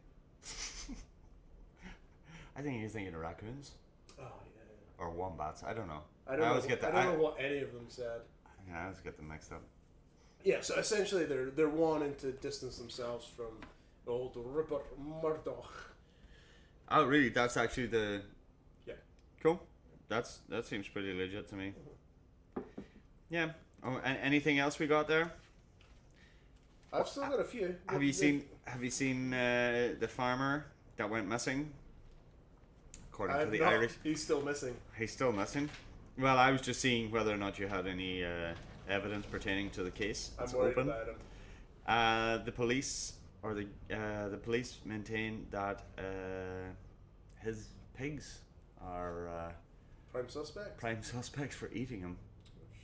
I think he's thinking of raccoons. Oh yeah. Or wombats. I don't know. I don't know what any of them said. Yeah, I always get them mixed up. Yeah, so essentially they're wanting to distance themselves from the old Rupert Murdoch. Oh, really? That's actually the. Yeah. Cool. That seems pretty legit to me. Yeah. Oh, and anything else we got there? I've still got a few. Have you seen the farmer that went missing? According to the Irish, he's still missing. He's still missing. Well, I was just seeing whether or not you had any evidence pertaining to the case. I'm worried about him. The police maintain that his pigs are prime suspects. Prime suspects for eating him.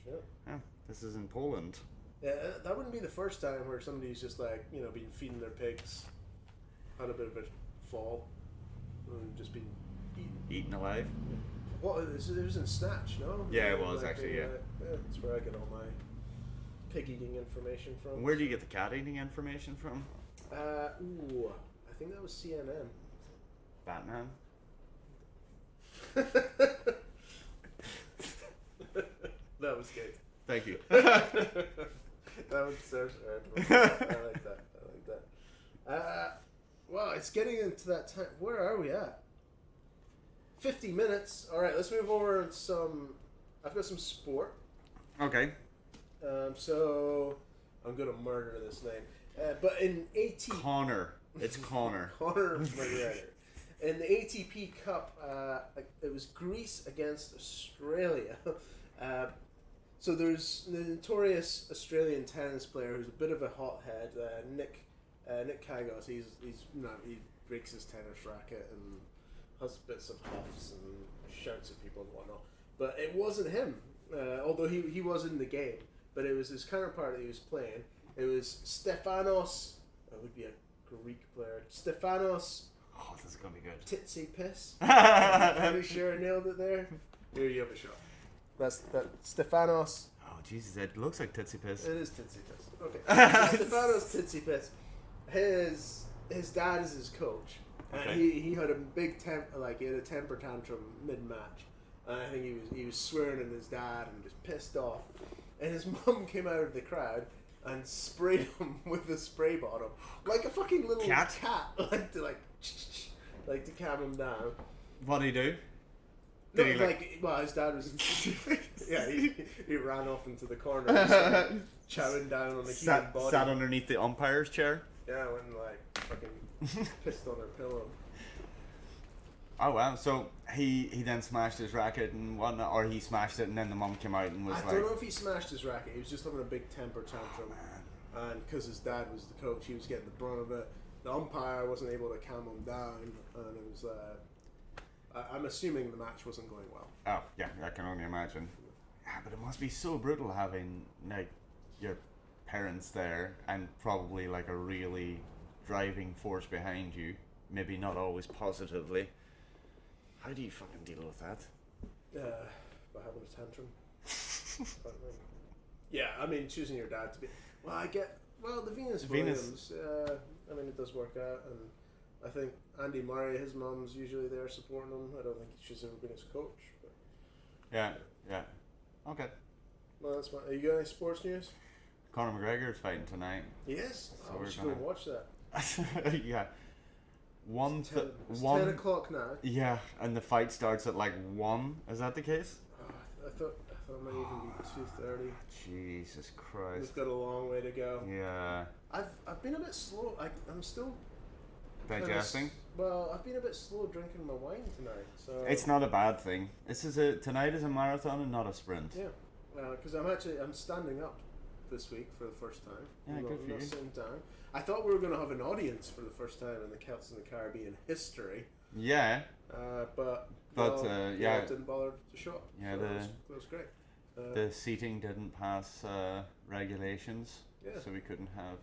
Oh, Shit. Yeah, this is in Poland. Yeah, that wouldn't be the first time where somebody's just like, been feeding their pigs, had a bit of a fall, and just been Eaten alive? Well, it was in Snatch, no? Yeah, it was actually, yeah. That's where I get all my pig eating information from. Where do you get the cat eating information from? I think that was CNN. Batman? That was good. Thank you. That was so I like that. Well, it's getting into that time. Where are we at? 50 minutes. All right, let's move over to some. I've got some sport. Okay. So I'm gonna murder this name. But in Conor. It's Conor. Conor McGregor. In the ATP Cup, it was Greece against Australia. So there's the notorious Australian tennis player who's a bit of a hothead, Nick Kyrgios. He breaks his tennis racket and has bits of huffs and shouts at people and whatnot. But it wasn't him, although he was in the game. But it was his counterpart that he was playing. It was Stefanos. That would be a Greek player. Stefanos. Oh, this is gonna be good. Tsitsipas. Pretty sure I nailed it there. Here you have a shot. That's Stefanos. Oh Jesus, it looks like Tsitsipas. It is Tsitsipas. Okay. Stefanos Tsitsipas. His dad is his coach. Okay. He had a big he had a temper tantrum mid match. And I think he was swearing at his dad and just pissed off. And his mum came out of the crowd and sprayed him with a spray bottle, like a fucking little cat, like to calm him down. What did he do? No, his dad was. Yeah, he ran off into the corner, chowing down on the human body. Sat underneath the umpire's chair. Yeah, went and fucking pissed on her pillow. Oh wow! So he then smashed his racket and whatnot, or he smashed it, and then the mum came out and was I don't know if he smashed his racket. He was just having a big temper tantrum, and because his dad was the coach, he was getting the brunt of it. The umpire wasn't able to calm him down, and it was. I'm assuming the match wasn't going well. Oh yeah, I can only imagine. Yeah, but it must be so brutal having like your parents there and probably like a really driving force behind you. Maybe not always positively. How do you fucking deal with that? By having a tantrum. Yeah, I mean, choosing your dad to be. The Venus Williams. I mean, it does work out, and I think Andy Murray, his mum's usually there supporting him. I don't think she's ever been his coach. But Yeah. Okay. Well, that's fine. Are you got any sports news? Conor McGregor is fighting tonight. Yes. So we should go and watch that. Yeah. 10 o'clock now. Yeah, and the fight starts at like 1. Is that the case? I thought it might even be 2:30. Jesus Christ. We've got a long way to go. Yeah. I've been a bit slow. I'm still Digesting? I've been a bit slow drinking my wine tonight. So it's not a bad thing. Tonight is a marathon and not a sprint. Yeah. Because I'm standing up this week for the first time. Yeah, good for you. Sitting down. I thought we were going to have an audience for the first time in the Celts in the Caribbean history. Yeah. But didn't bother to show up. Yeah, so that was great. The seating didn't pass regulations, yeah. So we couldn't have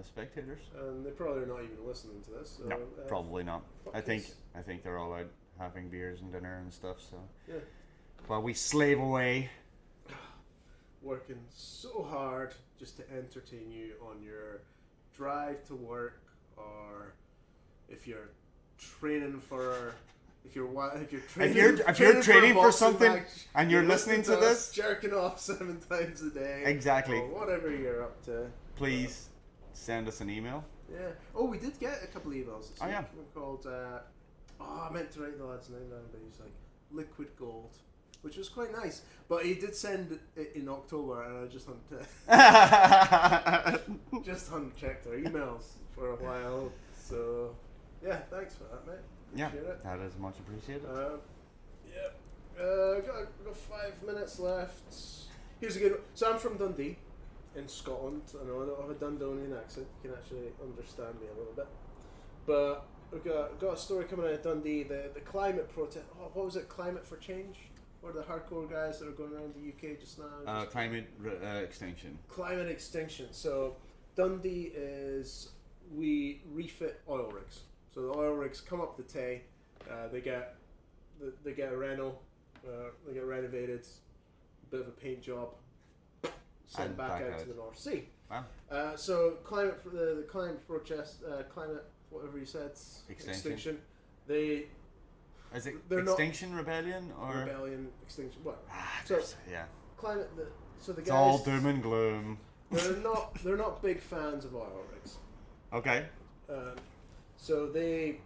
spectators. And they probably are not even listening to this. So, no, probably not. I think yes. they're all out having beers and dinner and stuff. So yeah. While we slave away, working so hard just to entertain you on your drive to work, or if you're training for. If you're training for something match, and you're listening to this, jerking off 7 times a day, exactly, or whatever you're up to, please send us an email. Yeah. Oh, we did get a couple of emails. Oh yeah. Called. I meant to write the lad's name down, but he's like Liquid Gold, which was quite nice. But he did send it in October, and I just hadn't checked our emails for a while. So yeah, thanks for that, mate. Yeah, that is much appreciated. Got 5 minutes left. Here's a good one. So I'm from Dundee, in Scotland. I know I don't have a Dundonian accent. You can actually understand me a little bit. But we've got a story coming out of Dundee. The climate protest. Oh, what was it? Climate for Change? what are the hardcore guys that are going around the UK just now? Climate extinction. Climate extinction. So Dundee is we refit oil rigs. So the oil rigs come up the Tay, they get a reno, they get renovated, a bit of a paint job, sent And back back out out. to the North Sea. Wow. So climate for the climate protest, climate whatever you said, extinction. Is it They're not- Extinction Rebellion or Rebellion, extinction, what? Ah, So- there's- yeah, Climate. So the it's guys. all doom and gloom. They're not big fans of oil rigs. Okay. So they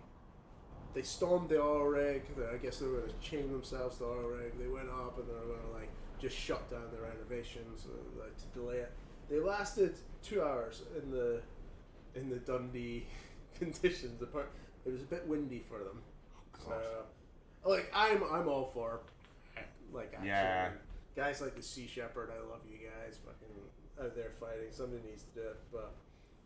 stormed the oil rig. I guess they were going to chain themselves to the oil rig. They went up and they were going to like just shut down the renovations to delay it. They lasted 2 hours in the Dundee conditions. It was a bit windy for them. So, like I'm all for like action. Yeah. Guys like the Sea Shepherd, I love you guys. Fucking out there fighting. Somebody needs to do it. But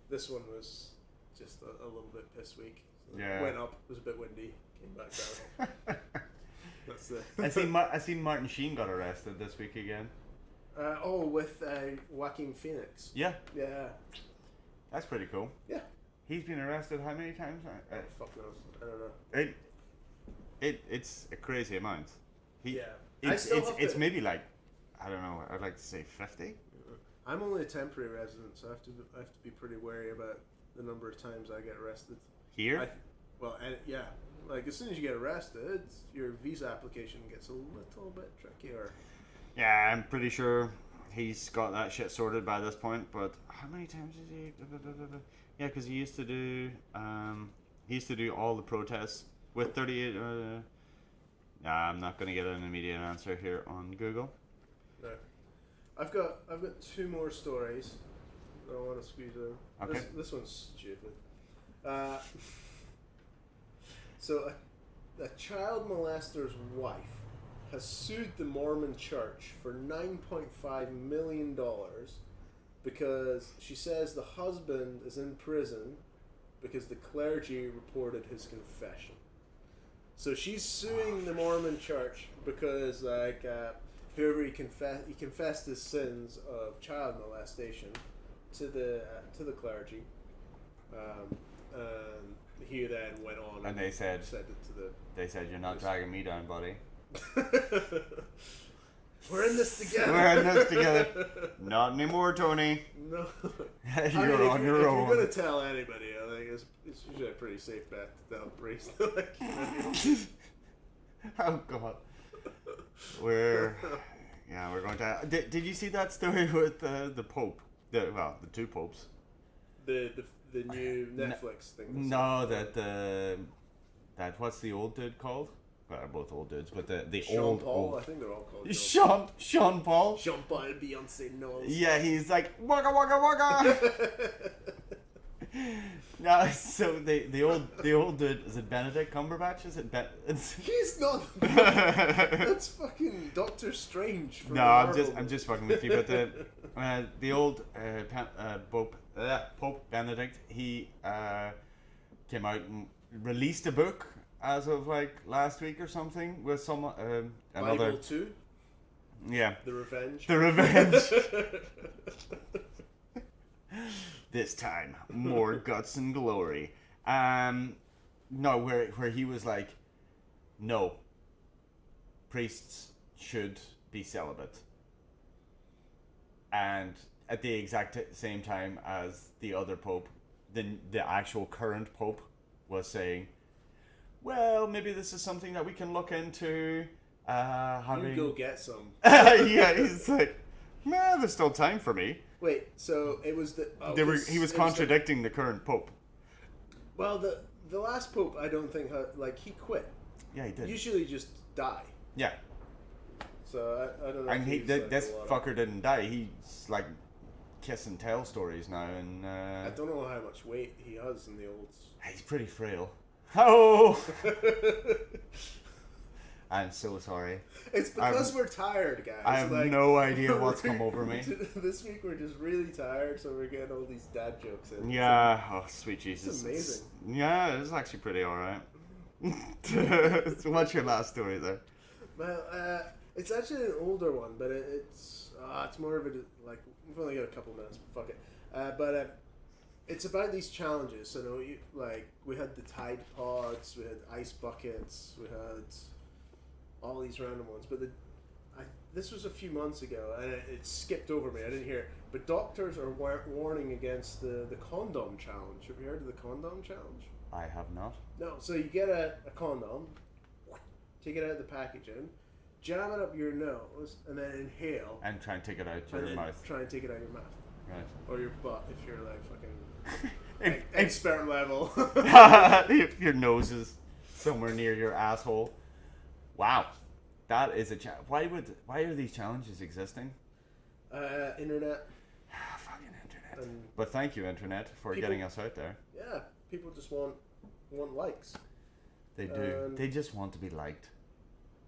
this one was just a little bit piss weak. So Yeah. Went up, was a bit windy, came back down. That's it. I seen Martin Sheen got arrested this week again. With Joaquin Phoenix. Yeah, Yeah. that's pretty cool. Yeah. He's been arrested how many times? Fuck knows. I don't know. It's a crazy amount. Yeah. It's maybe like, I don't know, I'd like to say 50. I'm only a temporary resident, so I have to be pretty wary about the number of times I get arrested. Here? Yeah, like as soon as you get arrested, your visa application gets a little bit trickier. Yeah, I'm pretty sure he's got that shit sorted by this point, but how many times is he? Yeah, because he used to do all the protests with 38. I'm not going to get an immediate answer here on Google. No. I've got 2 more stories that I want to squeeze in. Okay. This one's stupid. So a child molester's wife has sued the Mormon Church for $9.5 million because she says the husband is in prison because the clergy reported his confession. So she's suing the Mormon Church because whoever he confessed his sins of child molestation to the clergy, and he then went on And they said it to the. They said, "You're not dragging me down, buddy. We're in this together. We're in this together. Not anymore, Tony. No. You're on your own." If you're gonna tell anybody, I think it's usually a pretty safe bet to tell a priest. Oh God. We're going to. Did you see that story with the Pope? The 2 popes. The new Netflix thing. No, that what's the old dude called? Well, they're both old dudes, but the Sean old Paul, old I think they're all called Sean Paul. Sean Paul, Beyonce, Knowles. Yeah, he's like waka waka waka. No, so the old dude, is it Benedict Cumberbatch? Is it He's not. That's fucking Doctor Strange. From No, I'm just fucking with you. But the old Pope Benedict, he came out and released a book as of like last week or something with some another Bible 2. Yeah. The Revenge. The Revenge. This time, more guts and glory. No, where he was like, no, priests should be celibate. And at the exact same time as the other pope, the actual current pope was saying, well, maybe this is something that we can look into. Having... You go get some. Yeah, he's like, man, there's still time for me. Wait, so it was the... He was contradicting the current pope. Well, the last pope, I don't think, he quit. Yeah, he did. Usually just die. Yeah. So I don't know. And this fucker didn't die. He's like kiss and tell stories now, and I don't know how much weight he has in the old. He's pretty frail. Oh, I'm so sorry. It's because we're tired, guys. I have no idea what's come over me. This week we're just really tired, so we're getting all these dad jokes in. Yeah. Oh, sweet Jesus. It's amazing. Yeah, it's actually pretty alright. So what's your last story there? Well, It's actually an older one, but it's more of a like we've only got a couple minutes. But fuck it. But it's about these challenges. So we had the Tide Pods, we had ice buckets, we had all these random ones. But this was a few months ago, and it skipped over me. I didn't hear it. But doctors are warning against the condom challenge. Have you heard of the condom challenge? I have not. No. So you get a condom, take it out of the packaging, jam it up your nose, and then inhale. And try and take it out your mouth. Try and take it out your mouth. Right. Or your butt if you're like fucking expert level. If your nose is somewhere near your asshole. Wow. That is a why are these challenges existing? Internet. Fucking internet. But thank you, internet, for getting us out there. Yeah, people just want likes. They do. They just want to be liked.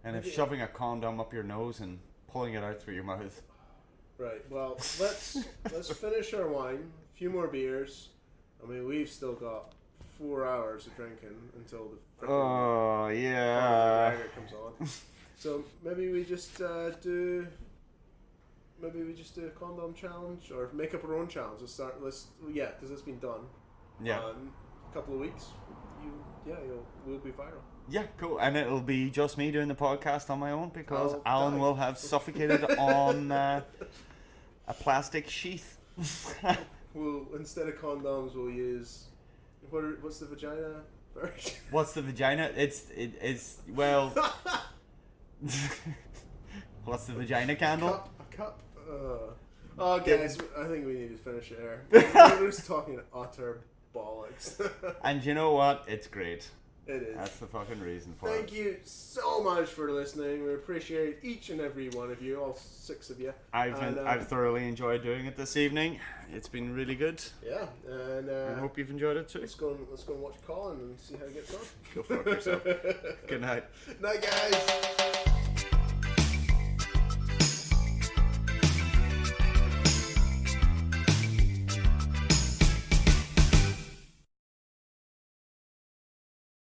And if shoving a condom up your nose and pulling it out through your mouth. Right. Well, let's finish our wine. A few more beers. I mean, we've still got 4 hours of drinking until the Conor McGregor comes on. So maybe we just do a condom challenge or make up our own challenge. Because it's been done. Yeah. A couple of weeks. We'll be viral. Yeah, cool. And it'll be just me doing the podcast on my own because Alan will have suffocated on a plastic sheath. We'll instead of condoms, we'll use what's the vagina version? What's the vagina? It's well. What's the vagina candle? A cup. Guys, I think we need to finish it here. We're just talking utter bollocks. And you know what? It's great. It is. That's the fucking reason for Thank you so much for listening. We appreciate each and every one of you, all 6 of you. I've thoroughly enjoyed doing it this evening. It's been really good. Yeah, and I hope you've enjoyed it too. Let's go and watch Colin and see how it gets on. Go fuck yourself. Good night. Night, guys.